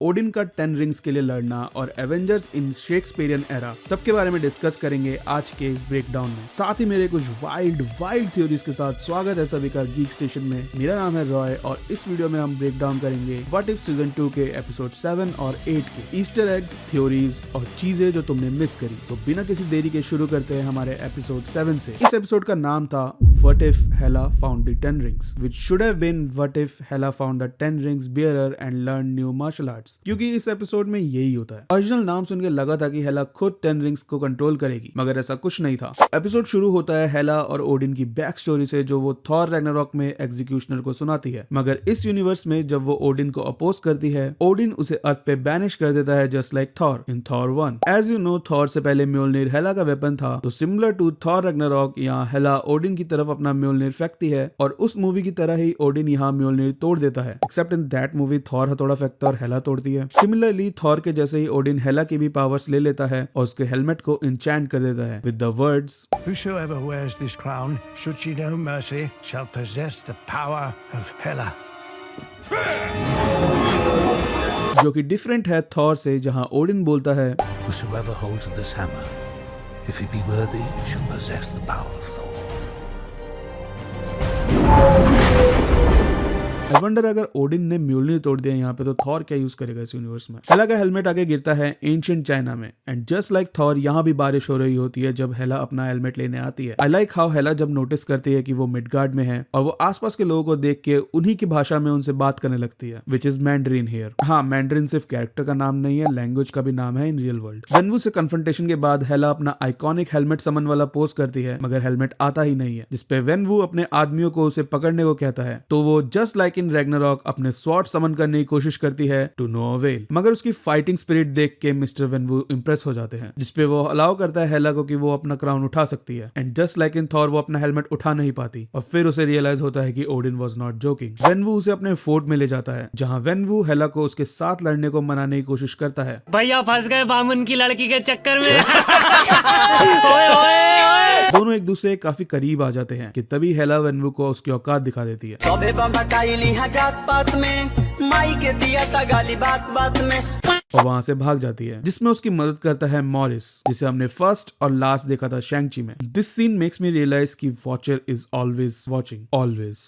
Odin का 10 rings के लिए लड़ना और एवेंजर्स इन शेक्सपियरियन एरा सबके बारे में डिस्कस करेंगे आज के इस ब्रेकडाउन में। साथ ही मेरे कुछ वाइल्ड थ्योरीज के साथ स्वागत है सभी का गीक स्टेशन में। मेरा नाम है रॉय और इस वीडियो में हम ब्रेकडाउन करेंगे व्हाट इफ सीजन 2 के एपिसोड 7 और 8 के ईस्टर एग्स, थ्योरीज और चीजें जो तुमने मिस करी। तो बिना किसी देरी के शुरू करते हैं हमारे एपिसोड 7 से। इस एपिसोड का नाम था what if Hela found the 10 rings, which should have been what if Hela found the 10 rings bearer and learn new martial arts, क्योंकि इस एपिसोड में यही होता है। ओरिजिनल नाम सुन के लगा था कि हेला खुद 10 रिंग्स को कंट्रोल करेगी, मगर ऐसा कुछ नहीं था। एपिसोड शुरू होता है हेला और ओडिन की बैक स्टोरी से, जो वो थॉर रैग्नारॉक में एग्जीक्यूशनर को सुनाती है। मगर इस यूनिवर्स में जब वो ओडिन को अपोज करती है, ओडिन उसे अर्थ पे बैनिश कर देता है, just like Thor in Thor 1। As you know, Thor से पहले म्योल्निर हेला का वेपन था, तो सिमिलर टू थॉर रैग्नारॉक यहाँ हेला ओडिन की तरफ अपना म्योल्निर फेंकती है और उस मूवी की तरह ही ओडिन यहाँ म्योल्निर तोड़ देता है। Accept in that movie Thor हथौड़ा फेंकता और हेला तोड़ती है। सिमिलरली थॉर के जैसे ही ओडिन हेला की भी पावर्स ले लेता है और उसके हेलमेट को इंचैंट कर देता है with the words Whosoever wears this crown, should she know mercy, shall possess the power of Hela. जो कि डिफरेंट है थॉर से, जहां ओडिन बोलता है Whosoever holds this hammer, if he be worthy, shall possess the power of Thor. I wonder अगर Odin ने म्योल्निर तोड़ दिया यहाँ पे तो थॉर क्या यूज करेगा इस यूनिवर्स में। हेला का हेलमेट आगे गिरता है एंशिएंट चाइना में, एंड जस्ट लाइक थॉर यहाँ भी बारिश हो रही होती है जब हेला अपना हेलमेट लेने आती है। आई लाइक हाउ हेला जब नोटिस करती है कि वो मिडगार्ड में है और वो आसपास के लोगों को देख के उन्हीं की भाषा में उनसे बात करने लगती है, विच इज मैंड्रीन हियर। हाँ, मैंड्रीन सिर्फ कैरेक्टर का नाम नहीं है, लैंग्वेज का भी नाम है इन रियल वर्ल्ड। वेनवू से कन्फ्रंटेशन के बाद हेला अपना आइकॉनिक हेलमेट समन वाला पोज करती है, मगर हेलमेट आता ही नहीं है, जिसपे वेनवू अपने आदमियों को उसे पकड़ने को कहता है। तो वो जस्ट लाइक इन रैग्नारॉक अपने स्वॉर्ड समन करने की कोशिश करती है टू नो अवेल, मगर उसकी फाइटिंग स्पिरिट देख के मिस्टर वेनवू इंप्रेस हो जाते हैं, जिसपे वो अलाउ करता है हेला को कि वो अपना क्राउन उठा सकती है। And just like in Thor वो अपना हेलमेट उठा नहीं पाती और फिर उसे रियलाइज होता है कि ओडिन वाज नॉट जोकिंग। वेनवू उसे अपने फोर्ट में ले जाता है, जहां वेनवू हेला को उसके साथ लड़ने को मनाने की कोशिश करता है। भैया फंस गए बामुन की लड़की के चक्कर में। ओए ओए ओए। दोनों एक दूसरे काफी करीब आ जाते हैं कि तभी हेला वेनवू को उसकी औकात दिखा देती है। सबे बटाइली जात पात में, माई के दिया था गाली बात बात में, और वहां से भाग जाती है, जिसमें उसकी मदद करता है मॉरिस, जिसे हमने फर्स्ट और लास्ट देखा था शैंग-ची में। This scene makes me realise कि Watcher is always watching, always.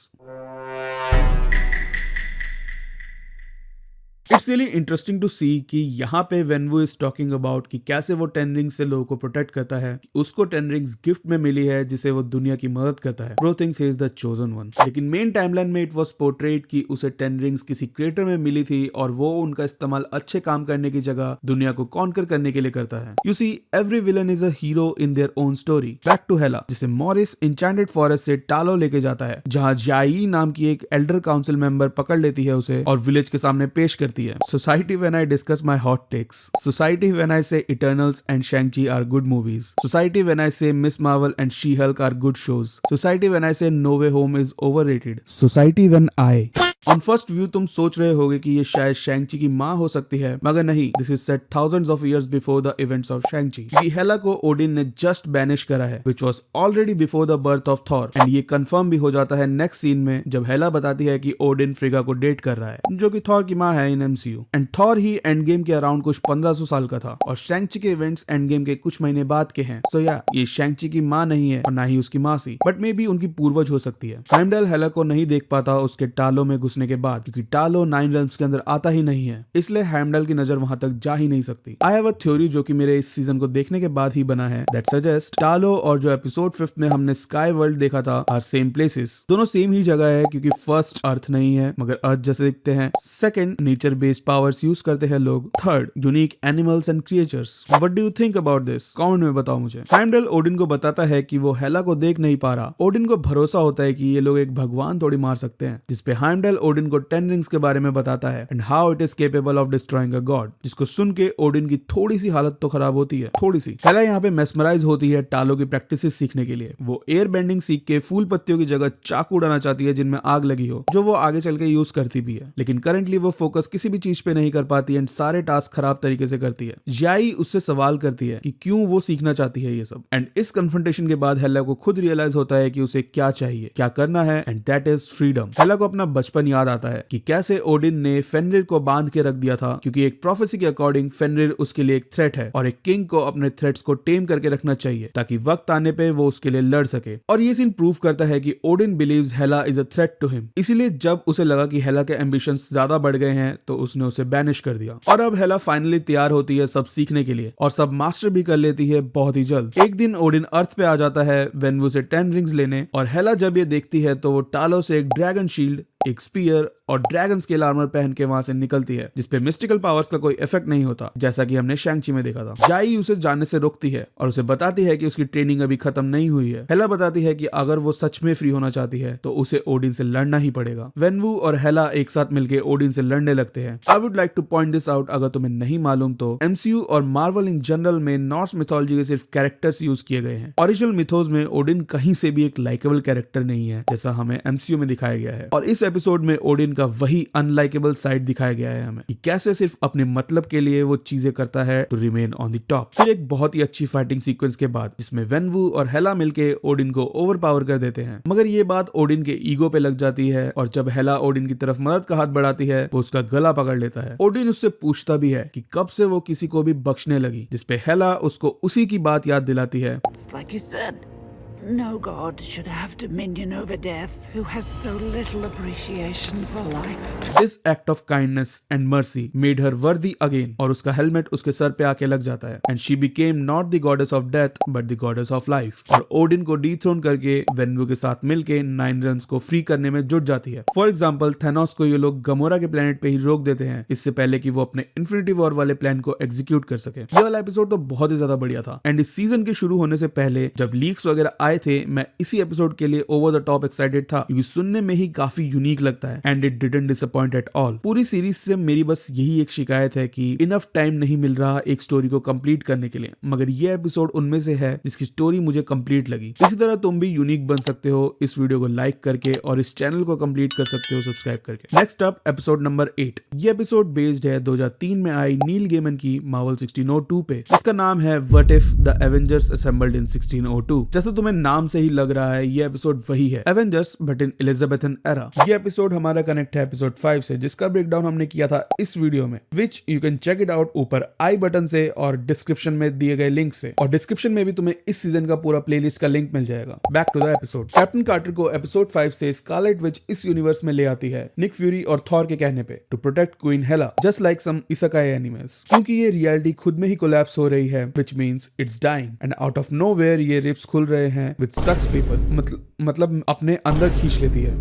It's really interesting to see कि यहाँ पे वेनवू इज टॉकिंग अबाउट कि कैसे वो 10 रिंग्स से लोगों को प्रोटेक्ट करता है, कि उसको 10 रिंग्स गिफ्ट में मिली है जिसे वो दुनिया की मदद करता है। Bro thinks he is the chosen one. लेकिन मेन टाइमलाइन में इट वाज पोर्ट्रेट कि उसे 10 रिंग्स किसी क्रिएटर में मिली थी और वो उनका इस्तेमाल अच्छे काम करने की जगह दुनिया को कॉन्कर करने के लिए करता है। You see, every villain is a hero in their own story. Back to Hela, जिसे मॉरिस इंचैंटेड फॉरेस्ट से टालो लेके जाता है, जहाँ जाई नाम की एक एल्डर काउंसिल मेंबर पकड़ लेती है उसे और विलेज के सामने पेश करती है। Society when I discuss my hot takes. Society when I say Eternals and Shang-Chi are good movies. Society when I say Miss Marvel and She-Hulk are good shows. Society when I say No Way Home is overrated. Society when I... on first view तुम सोच रहे होगे कि ये शायद शैंग-ची की माँ हो सकती है, मगर नहीं। This is set thousands of years before the events of शैंग-ची, क्योंकि हेला को ओडिन ने जस्ट बैनिश करा है, which was already before the birth of Thor. And ये कंफर्म भी हो जाता है नेक्स्ट सीन में, जब हेला बताती है कि ओडिन फ्रिगा को डेट कर रहा है, जो कि थॉर की माँ है इन एमसीयू। एंड थॉर ही एंड गेम के अराउंड कुछ 1500 साल का था और शैंग-ची के इवेंट्स एंड गेम के कुछ महीने बाद के हैं। सो या, ये शैंग-ची की माँ नहीं है और ना ही उसकी मासी, बट मे बी उनकी पूर्वज हो सकती है। हाइमडल हेला को नहीं देख पाता उसके टालो में घुसने के बाद, क्योंकि टालो 9 रेल्म्स के अंदर आता ही नहीं है, इसलिए हेमडल की नजर वहां तक जा ही नहीं सकती। आई हैव अ थ्योरी जो कि मेरे इस सीजन को देखने के बाद ही बना है, दैट सजेस्ट टालो और जो एपिसोड 5 में हमने स्काई वर्ल्ड देखा था आर सेम प्लेसेस। दोनों सेम ही जगह है, क्योंकि फर्स्ट अर्थ नहीं है मगर अर्थ जैसे दिखते हैं। Second, nature based powers use करते हैं लोग। Third, unique animals and creatures. What do you think about this? Comment में बताओ मुझे। हेमडल ओडिन को बताता है कि वो हेला को देख नहीं पा रहा। ओडिन को भरोसा होता है कि ये लोग एक भगवान थोड़ी मार सकते हैं, जिसपे हेमडल ओडिन को 10 रिंग्स के बारे में बताता है and how it is capable of destroying a God, जिसको सुन के ओडिन की थोड़ी सी हालत तो खराब होती है, थोड़ी सी। हेला यहाँ पे मेस्मराइज होती है टालो की प्रैक्टिसेस सीखने के लिए। वो एयर बेंडिंग सीख के फूल पत्तियों की जगह चाकू उड़ाना चाहती है जिनमें आग लगी हो, जो वो आगे चल के यूज करती भी है। लेकिन करंटली वो फोकस किसी किसी भी चीज पे नहीं कर पाती एंड सारे टास्क खराब तरीके से करती है। जाई उससे सवाल करती है कि क्यों वो सीखना चाहती है ये सब, एंड इस कन्फ्रंटेशन के बाद हेला को खुद रियलाइज होता है कि उसे क्या चाहिए, क्या करना है, एंड दैट इज फ्रीडम। हेला को अपना बचपन याद आता है कि कैसे ओडिन ने फेनरिर को बांध के रख दिया था, क्योंकि एक प्रोफेसी के अकॉर्डिंग फेनरिर उसके लिए एक थ्रेट है और एक किंग को अपने थ्रेट्स को टेम करके रखना चाहिए ताकि वक्त आने पे वो उसके लिए लड़ सके। और ये सीन प्रूव करता है कि Odin believes Hela is a threat to him. इसीलिए जब उसे लगा कि हेला के एम्बिशंस ज्यादा बढ़ गए हैं तो उसने उसे बैनिश कर दिया। और अब हेला फाइनली तैयार होती है सब सीखने के लिए और सब मास्टर भी कर लेती है बहुत ही जल्द। एक दिन ओडिन अर्थ पे आ जाता है वेन्वू से 10 रिंग्स लेने, और हेला जब ये देखती है तो वो टालो से एक ड्रैगन शील्ड, एक स्पीयर और ड्रैगन स्केल आर्मर पहन के वहां से निकलती है, जिसपे मिस्टिकल पावर्स का कोई इफेक्ट नहीं होता, जैसा कि हमने शैंग-ची में देखा था। जाई उसे जाने से रोकती है और उसे बताती है कि उसकी ट्रेनिंग अभी खत्म नहीं हुई है। हेला बताती है कि अगर वो सच में फ्री होना चाहती है तो उसे ओडिन से लड़ना ही पड़ेगा। वेन्वू और हेला एक साथ मिलकर ओडिन से लड़ने लगते हैं। I would like two point this out, अगर तुम्हें नहीं मालूम तो MCU और मार्वल इन जनरल में नॉर्स मिथोलॉजी के सिर्फ कैरेक्टर्स यूज किए गए हैं। ओरिजिनल मिथोस में ओडिन कहीं से भी एक लाइकेबल कैरेक्टर नहीं है, जैसा हमें MCU में दिखाया गया है। और इस एपिसोड में ओडिन का वही अनलाइकेबल साइड दिखाया गया है हमें, कि कैसे सिर्फ अपने मतलब के लिए वो चीजें करता है to remain on the top. फिर एक बहुत ही अच्छी फाइटिंग सीक्वेंस के बाद जिसमें वेन्वू और हेला मिलके ओडिन को ओवरपावर कर देते हैं, मगर ये बात ओडिन के ईगो पे लग जाती है और जब हेला ओडिन की तरफ मदद का हाथ बढ़ाती है वो उसका गला पकड़ लेता है। ओडिन उससे पूछता भी है कि कब से वो किसी को भी बख्शने लगी, जिसपे हेला उसको उसी की बात याद दिलाती है। It's like you said, no god should have dominion over death who has so little appreciation for life. This act of kindness and mercy made her worthy again, और उसका हेलमेट उसके सर पे आके लग जाता है and she became not the goddess of death but the goddess of life। और Odin को डिथ्रोन करके वेन्वू के साथ मिलके 9 realms को फ्री करने में जुट जाती है। फॉर एग्जाम्पल थेनोस को ये लोग गमोरा के प्लेनेट पे ही रोक देते हैं, इससे पहले कि वो अपने इन्फिनिटी वॉर वाले प्लान को एग्जीक्यूट कर सके। ये वाला एपिसोड तो बहुत ही ज्यादा बढ़िया था एंड इस सीजन के शुरू होने से पहले जब लीक्स वगैरह आए थे मैं इसी एपिसोड के लिए ओवर द टॉप एक्साइटेड था, क्योंकि सुनने में ही काफी यूनिक लगता है and it didn't disappoint at all. पूरी सीरीज से मेरी बस यही एक शिकायत है कि इनफ टाइम नहीं मिल रहा एक स्टोरी को कंप्लीट करने के लिए, मगर ये एपिसोड उनमें से है जिसकी स्टोरी मुझे कंप्लीट लगी। इसी तरह तुम भी यूनिक बन सकते हो इस वीडियो को लाइक करके और इस चैनल को कंप्लीट कर सकते हो सब्सक्राइब करके। Next up episode number 8। ये एपिसोड बेस्ड है 2003 में आई नील गेमन की मार्वल 1602 पे। इसका नाम है what if the Avengers assembled in 1602। जैसे तुम्हें नाम से ही लग रहा है ये एपिसोड वही है, Avengers but in Elizabethan era. ये एपिसोड हमारा कनेक्ट है एपिसोड 5 से, जिसका ब्रेकडाउन हमने किया था इस वीडियो में, which you can check it out ऊपर आई बटन से और डिस्क्रिप्शन में दिए गए लिंक से, और डिस्क्रिप्शन में भी तुम्हें इस सीजन का पूरा प्लेलिस्ट का लिंक मिल जाएगा। Back to the episode. Captain Carter को एपिसोड 5 से स्कारलेट विच इस यूनिवर्स में ले आती है निक फ्यूरी और थॉर के कहने पे to protect queen Hela, just like some isekai animes, क्योंकि ये रियलिटी खुद में ही कोलैप्स हो रही है, which means it's dying and out of nowhere ये रिप्स खुल रहे हैं which sucks people, मतलब अपने अंदर खींच लेती है।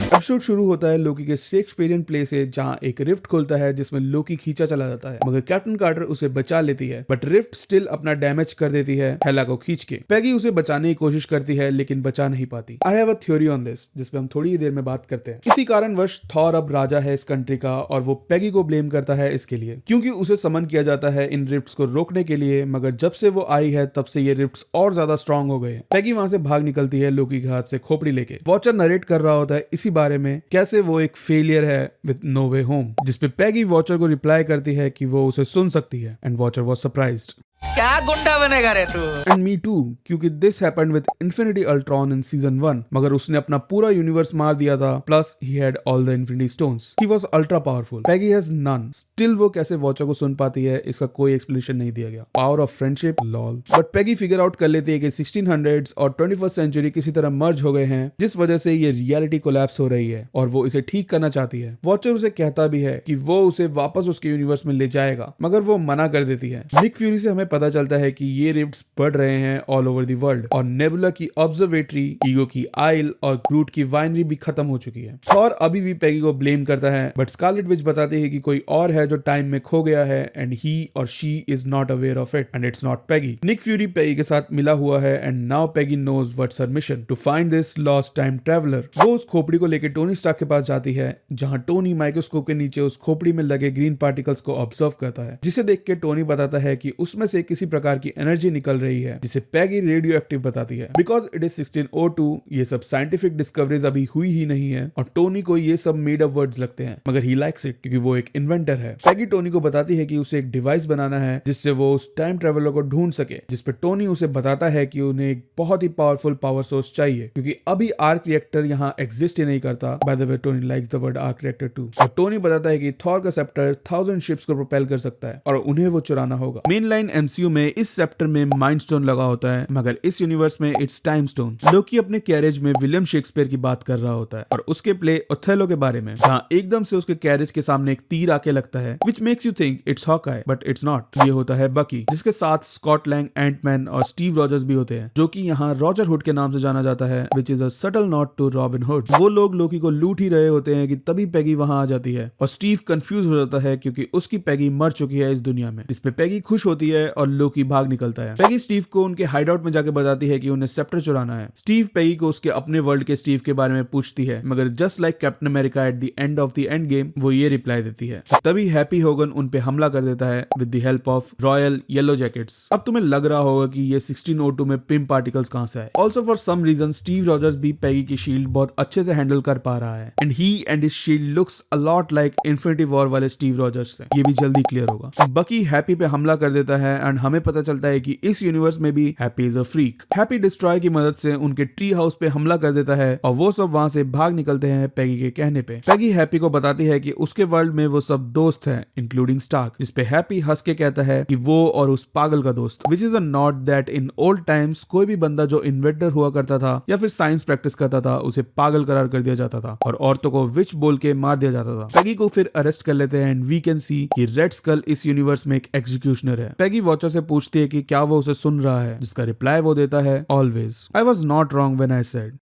एपिसोड शुरू होता है लोकी के शेक्सपियरियन प्ले से, जहां एक रिफ्ट खुलता है जिसमें लोकी खींचा चला जाता है, मगर कैप्टन कार्टर उसे बचा लेती है, बट रिफ्ट स्टिल अपना डैमेज कर देती है हेला को खींच के। पैगी उसे बचाने की कोशिश करती है लेकिन बचा नहीं पाती। I have a theory on this, जिसपे हम थोड़ी ही देर में बात करते हैं। इसी कारणवश थॉर अब राजा है इस कंट्री का और वो पैगी को ब्लेम करता है इसके लिए, क्योंकि उसे समन किया जाता है इन रिफ्ट्स को रोकने के लिए, मगर जब से वो आई है तब से ये रिफ्ट्स और ज्यादा स्ट्रॉन्ग हो गए हैं। पैगी वहां से भाग निकलती है लोकी के हाथ से खोपड़ी लेके। वॉचर नरेट कर रहा होता है इसी बारे में, कैसे वो एक फेलियर है विद नो वे होम, जिसपे पैगी वॉचर को रिप्लाई करती है कि वो उसे सुन सकती है एंड वॉचर वाज सरप्राइज्ड। क्या गुंडा बनेगा रे तू? एंड मी टू, क्योंकि this happened with Infinity Ultron in season 1, मगर उसने अपना पूरा यूनिवर्स मार दिया था, plus he had all the infinity stones. He was ultra powerful. Peggy has none. Still वो कैसे वॉचर को सुन पाती है इसका कोई एक्सप्लेनेशन नहीं दिया गया। Power of friendship, lol. But Peggy figure out कर लेती है कि 1600s और 21st सेंचुरी किसी तरह मर्ज हो गए हैं, जिस वजह से ये रियलिटी कोलैप्स हो रही है और वो इसे ठीक करना चाहती है। वॉचर उसे कहता भी है कि वो उसे वापस उसके यूनिवर्स में ले जाएगा, मगर वो मना कर देती है। निक फ्यूरी से हमें पता चलता है कि ये रिफ्ट्स बढ़ रहे हैं ऑल ओवर द वर्ल्ड, और नेबुला की ऑब्जर्वेटरी, ईगो की आइल और ग्रूट की वाइनरी भी खत्म हो चुकी है। थॉर अभी भी पैगी को ब्लेम करता है, बट स्कारलेट विच बताती है कि कोई और है जो टाइम में खो गया है एंड ही और she is not aware of it and it's not Peggy. Nick Fury Peggy के साथ मिला हुआ है and now Peggy knows what's her mission, to find this lost time traveller. वो उस खोपड़ी को लेकर टोनी स्टार्क के पास जाती है, जहां टोनी माइक्रोस्कोप के नीचे उस खोपड़ी में लगे ग्रीन पार्टिकल्स को ऑब्जर्व करता है, जिसे देख के टोनी बताता है कि उसमें से से किसी प्रकार की एनर्जी निकल रही है जिसे पैगी रेडियो एक्टिव बताती है। बिकॉज इट इज 1602, ये सब साइंटिफिक डिस्कवरीज अभी हुई ही नहीं है और टोनी को ये सब मेड अप वर्ड्स लगते हैं, मगर ही लाइक्स इट क्योंकि वो एक इन्वेंटर है। पैगी टोनी को बताती है कि उसे एक डिवाइस बनाना है जिससे वो उस टाइम ट्रेवलर को ढूंढ सके, जिसपे टोनी उसे बताता है कि उन्हें एक बहुत ही पावरफुल पावर सोर्स चाहिए क्योंकि अभी आर्क रिएक्टर यहाँ एग्जिस्ट ही नहीं करता। By the way Tony likes the word arc reactor too. और टोनी बताता है कि थॉर का सेप्टर 1000 शिप्स को प्रोपेल कर सकता है और उन्हें वो चुराना होगा। मेन लाइन एमसीयू में इस सेप्टर में माइंड स्टोन लगा होता है, मगर इस यूनिवर्स में इट्स टाइम स्टोन। लोकी अपने कैरेज में विलियम शेक्सपियर की बात कर रहा होता है और उसके प्ले ओथेलो के बारे में, जहाँ एकदम से उसके कैरेज के सामने एक तीर आके लगता है, which makes you think it's Hawkeye but it's not. ये होता है बकी, जिसके साथ स्कॉट लैंग, एंटमैन और स्टीव रॉजर्स भी होते हैं, जो कि यहाँ रॉजर हुड के नाम से जाना जाता है, which is a subtle nod to Robin Hood. वो लोग लोकी को लूट ही रहे होते हैं कि तभी पैगी वहां आ जाती है और स्टीव कंफ्यूज हो जाता है क्योंकि उसकी पैगी मर चुकी है इस दुनिया में, जिसपे पैगी खुश होती है और लोकी भाग निकलता है। पैगी स्टीव को उनके हाइडआउट में जाके बताती है कि उन्हें सेप्टर चुराना है। स्टीव पैगी को उसके अपने वर्ल्ड के स्टीव के बारे में पूछती है, मगर just like captain America at the end of the end game, वो ये रिप्लाई देती है। तभी हैप्पी होगन उन पे हमला कर देता है with the help of royal yellow jackets. अब तुम्हें लग रहा होगा कि ये 1602 में पिंप पार्टिकल्स कहां से आए। Also for some reason Steve Rogers भी पैगी की शील्ड बहुत अच्छे से हैंडल कर पा रहा है and he and his shield looks a lot like infinity war वाले स्टीव रॉजर्स से। ये भी जल्दी क्लियर होगा। बकी हैप्पी पे हमला कर देता है एंड हमें पता चलता है कि इस यूनिवर्स में भी happy is a freak. Happy destroy की मदद से उनके ट्री हाउस पे हमला कर देता है और वो सब वहां से भाग निकलते हैं पैगी के कहने पे। पैगी हैप्पी को बताती है कि उसके वर्ल्ड में वो सब दोस्त हैं इंक्लूडिंग स्टार्क, जिसपे हैप्पी हंस के कहता है कि वो और उस पागल का दोस्त, विच is a not that in old times कोई भी बंदा जो इन्वेंटर हुआ करता था या फिर साइंस प्रैक्टिस करता था उसे पागल करार कर दिया जाता था और औरतों को विच बोल के मार दिया जाता था। पैगी को फिर अरेस्ट कर लेते हैं एंड वी कैन सी कि रेड स्कल इस यूनिवर्स में एक एग्जीक्यूशनर है। पैगी वॉचर से पूछती है कि क्या वो उसे सुन रहा है, जिसका रिप्लाई वो देता है, always. I was not wrong when I said.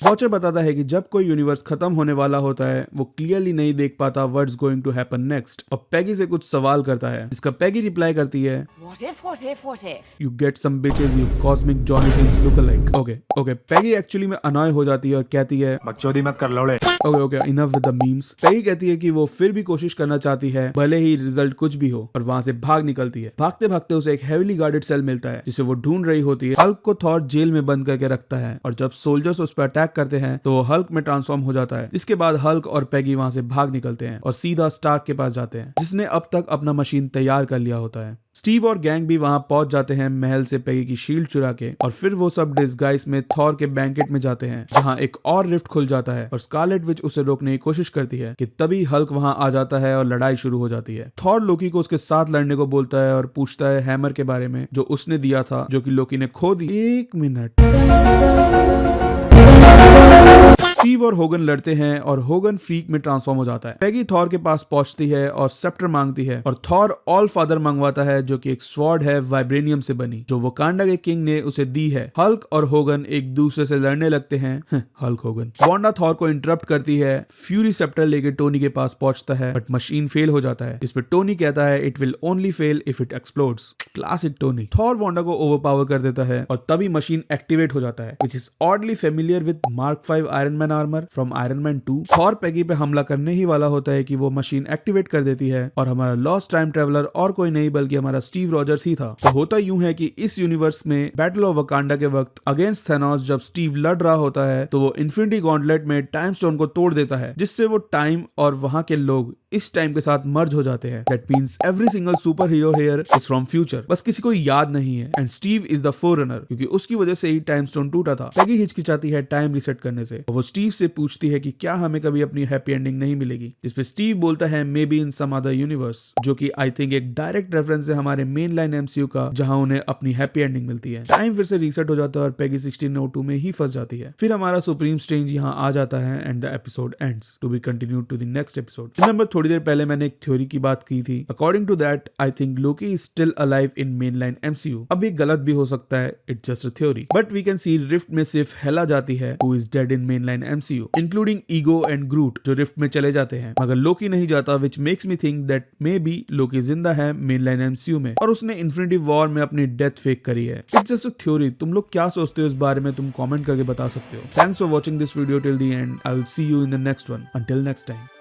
Watcher बताता है कि जब कोई यूनिवर्स खत्म होने वाला होता है वो क्लियरली नहीं देख पाता what's going to happen next और पैगी से कुछ सवाल करता है, जिसका पैगी रिप्लाई करती है, What if? You get some bitches, you cosmic Johnny Sins look-alike. Okay. Peggy actually में अनॉय हो जाती है और कहती है, बकचोदी मत कर लौड़े। Okay, enough with the memes. पैगी कहती है कि वो फिर भी कोशिश करना चाहती है भले ही रिजल्ट कुछ भी हो, और वहां से भाग निकलती है। भागते भागते उसे एक हेवीली गार्डेड सेल मिलता है जिसे वो ढूंढ रही होती है। हल्क को थॉर जेल में बंद करके रखता है और जब सोल्जर्स उस पर अटैक करते हैं तो वो हल्क में ट्रांसफॉर्म हो जाता है। इसके बाद हल्क और पैगी वहां से भाग निकलते हैं और सीधा स्टार्क के पास जाते हैं, जिसने अब तक अपना मशीन तैयार कर लिया होता है। स्टीव और गैंग भी वहां पहुंच जाते हैं महल से पैगी की शील्ड चुरा के, और फिर वो सब डिस्गाइज में थॉर के बैंकेट में जाते हैं जहां एक और रिफ्ट खुल जाता है और स्कारलेट विच उसे रोकने की कोशिश करती है कि तभी हल्क वहां आ जाता है और लड़ाई शुरू हो जाती है। थॉर लोकी को उसके साथ लड़ने को बोलता है और पूछता है हैमर के बारे में जो उसने दिया था, जो कि लोकी ने खो दी। 1 मिनट। स्टीव और होगन लड़ते हैं और होगन फ्रीक में ट्रांसफॉर्म हो जाता है। पैगी थॉर के पास पहुंचती है और सेप्टर मांगती है और थॉर ऑल फादर मंगवाता है, जो कि एक स्वॉर्ड है वाइब्रेनियम से बनी, जो वकांडा के किंग ने उसे दी है। हल्क और होगन एक दूसरे से लड़ने लगते हैं। Hulk Hogan. वांडा थॉर को इंटरप्ट करती है। फ्यूरी सेप्टर लेके टोनी के पास पहुंचता है बट मशीन फेल हो जाता है, जिसपे टोनी कहता है it will only fail if it explodes. Classic Tony. Thor Wanda को ओवरपावर कर देता है और तभी मशीन एक्टिवेट हो जाता है, which is oddly familiar with Mark 5 Iron Man armour from Iron Man 2। Thor Peggy पे हमला करने ही वाला होता है कि वो मशीन एक्टिवेट कर देती है और हमारा लॉस्ट टाइम ट्रेवलर और कोई नहीं बल्कि हमारा स्टीव रॉजर्स ही था। तो होता यूं है कि इस यूनिवर्स में बैटल ऑफ वकांडा के वक्त अगेंस्ट थैनोस जब स्टीव लड़ रहा होता है तो वो इन्फिनिटी गॉन्टलेट में टाइम स्टोन को तोड़ देता है, जिससे वो टाइम और वहां के लोग इस टाइम के साथ मर्ज हो जाते हैं। That means every single super hero here is from future, बस किसी को याद नहीं है। एंड स्टीव इज द फोररनर, क्योंकि उसकी वजह से ही टाइम स्टोन टूटा था। पैगी हिचकिचाती है टाइम रिसेट करने से और वो स्टीव से पूछती है कि क्या हमें कभी अपनी हैप्पी एंडिंग नहीं मिलेगी, जिसपे स्टीव बोलता है maybe in some other universe, जो कि आई थिंक एक डायरेक्ट रेफरेंस है हमारे मेन लाइन एमसीयू का, जहां उन्हें अपनी हैप्पी एंडिंग मिलती है। टाइम फिर से रीसेट हो जाता है और पैगी 1602 में ही फंस जाती है। फिर हमारा सुप्रीम स्ट्रेंज यहाँ आ जाता है and the episode ends to be continued to the next episode. Remember थोड़ी देर पहले मैंने थ्योरी की बात की थी। According to that I think Loki is still alive in mainline MCU. अब ये गलत भी हो सकता है, it's just a theory, but we can see rift में सिर्फ हेला जाती है who is dead in mainline MCU, including Ego and Groot जो रिफ्ट में चले जाते हैं, मगर लोकी नहीं जाता, which makes me think that maybe Loki जिंदा है मेनलाइन एमसीयू में और उसने इन्फिनिटी वॉर में अपनी डेथ फेक करी है। It's just a theory. तुम लोग क्या सोचते हो इस बारे में, तुम कमेंट करके बता सकते हो। Thanks for watching this video till the end. I will see you in the next one. Until next time.